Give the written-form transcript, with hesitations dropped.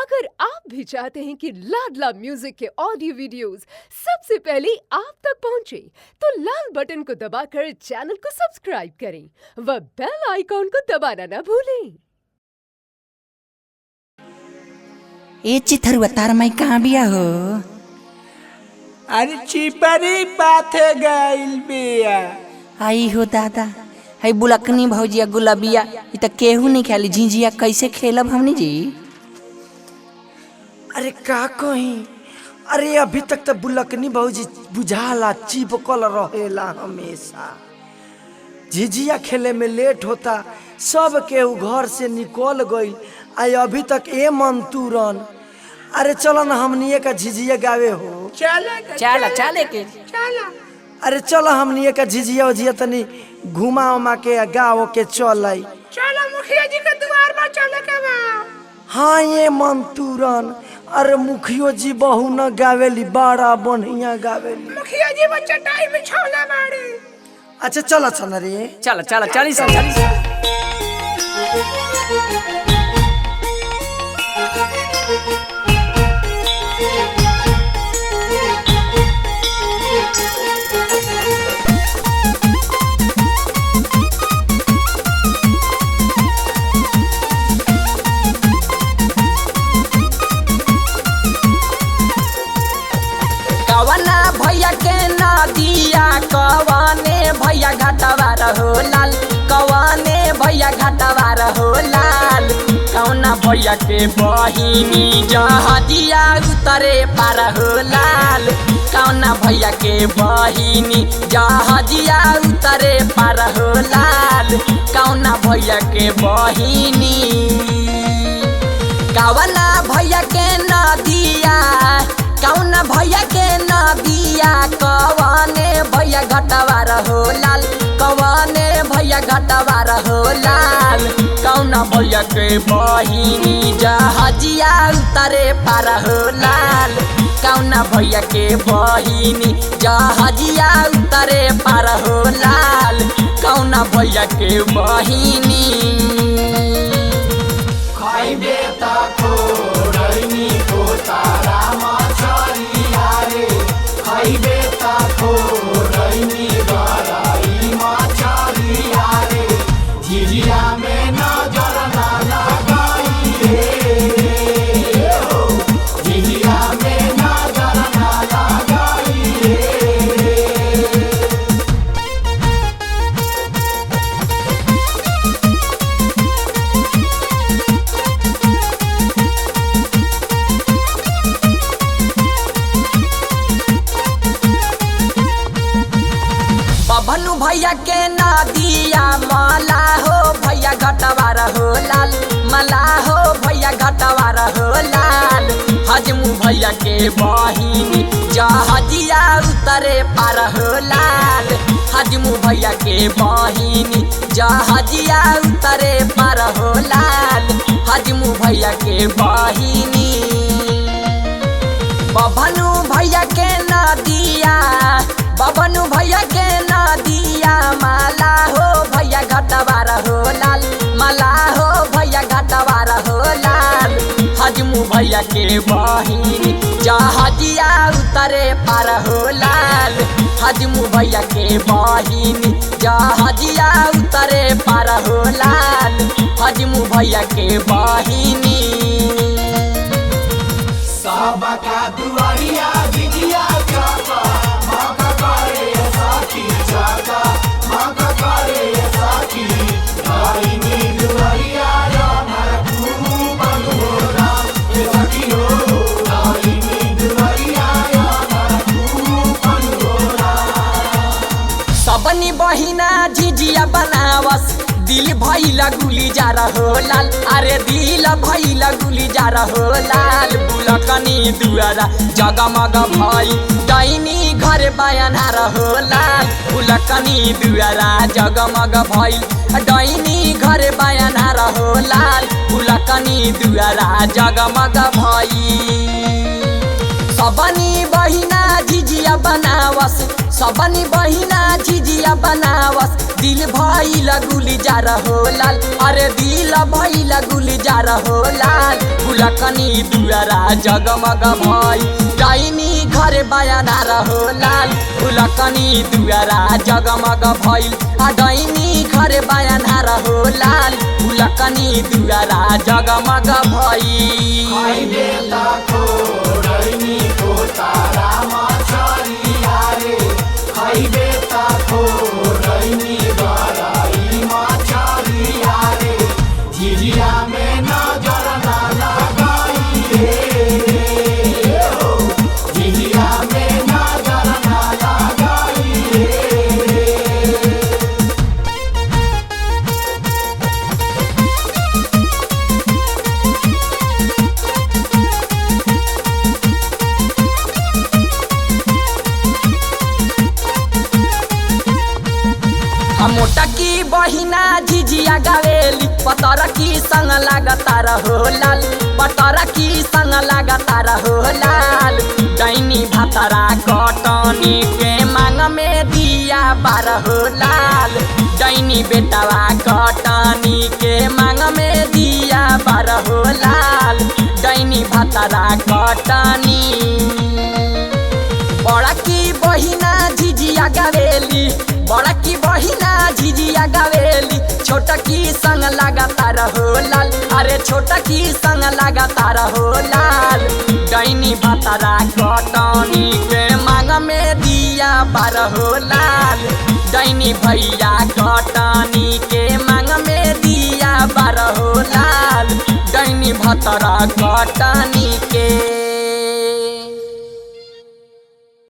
अगर आप भी चाहते हैं कि लाडला म्यूजिक के ऑडियो वीडियोस सबसे पहले आप तक पहुंचे, तो लाल बटन को दबाकर चैनल को सब्सक्राइब करें व बेल आइकॉन को दबाना न भूलें। ए चिथरुआ तार माई कहाँ बिया हो? अरे चिपरी पाथे गइल बिया। आई हो दादा, है बुलकनी भौजिया गुलाबिया इ त केहू नहीं खेली झिझिया कैसे खेलब हमनी जी? अरे का कहीं, अरे अभी तक तो बुलकनी भौजी बुझाला चिपकल रहेला हमेशा। झिझिया खेले में लेट होता, सब केहू घर से निकल गई, आई अभी तक ए मंतूरन। अरे चलो ना हमनिए का झिझिया गावे हो। चले के अरे चलो हमनिए का झिझिया उझिया तनी घुमा उमा के गाँव के चल। चलो मुखिया जी के द्वार पर चले के बा। हाँ ये मंतूरन, अरे मुखियो जी बहु न गावेली, बड़ा बढ़िया गावेली। मुखिया जी बच्चा टाइम में छोला बाड़ी। अच्छा चला चल रे, चल चली सन। कवना भैया के नदिया, कवने भैया घाटवा रहो लाल, कवने भैया घाटवा रहो लाल। कौना भैया के बहिनी जहजिया उतरे पार हो लाल, कौना भैया के बहिनी जहजिया उतरे पार हो लाल। कौना भैया के बहिनी, कवना भैया के नदिया, कौना भैया के नदिया, कवने भैया घाटवा रहो लाल, कवने भैया घाटवा रहो लाल। कौना भैया के बहिनी जहजिया उतरे पार हो लाल, कौना भैया के बहिनी जहजिया उतरे पार हो लाल। कौना भैया के बहिनी खइबे त खोरैनी को तारा मछरिया रे, खइबे त खोरैनी गराई मछरिया रे। झिझिया में नजर ना लगाई रे हो, झिझिया में नजर ना लगाई रे। बबलू भैया के नदिया, मला हो भैया घाटवा रहो लाल, मला हो भैया घाटवा रहो लाल। हजमू भैया के बहिनी जहजिया उतरे पार हो लाल, हजमू भैया के बहिनी जहजिया उतरे पार हो लाल। हजमू भैया के बहिनी, बबलू भैया के नदिया, बबलू भैया के नदिया, माला हो भैया घाटवा रहो लाल, माला हो भैया घाटवा रहो लाल। हजमू भैया के बहिनी जहजिया उतरे पार हो लाल, हजमू भैया के बहिनी जहजिया उतरे पार हो लाल। हजमू भैया के बहिनी सबका दुआरिया झिझिया चाका, माका करे साथी चाका, माका करे साथी। दाहिनी दुआरिया रामर खूब बंगोरा, ये सखी हो। दाहिनी दुआरिया रामर खूब बंगोरा। सबनी बहिना झिझिया बनावस, दिल भैला गुली जा रहो लाल, अरे दिल भैला गुली जा रहो लाल। बुलकनी दुआरा जगमग भई, दैनी घर बयाना रहो लाल, बुलकनी दुआरा जगमग भई, दैनी घर बयाना रहो लाल। बुलकनी दुआरा जगमग भई, सबनी बहिना झिझिया बनाव, बनावस सबनी बहिना झिझिया बनावस दिल भइल गुलजार हो लाल अरे दिल भइल गुलजार हो लाल फुलकनी दुआरा जगमग भई डाइनी घरे बयाना रहो लाल फुलकनी दुआरा जगमग भइल आ डाइनी घरे बयाना रहो लाल फुलकनी दुआरा जगमग भइल मोटा की बहिना झिझिया गावेली पतर की संग लागता रहो लाल पतर की संग लागता रहो लाल डाइनी भातरा कटनी के मांग में दिया बारहो लाल डाइनी बेटावा कटनी के मांग में दिया बारहो लाल डाइनी भातरा कटनी बड़ा की बहिना झिझिया गावेली बड़ा की बहिना झिझिया गावेली छोटा की संग लगाता रहो लाल अरे छोटा की संग लगाता रहो लाल डाइनी भातारा कटनी के मांग में दिया बारहो लाल डाइनी भैया कटनी के मांग में दिया बारहो लाल डाइनी भातारा कटनी के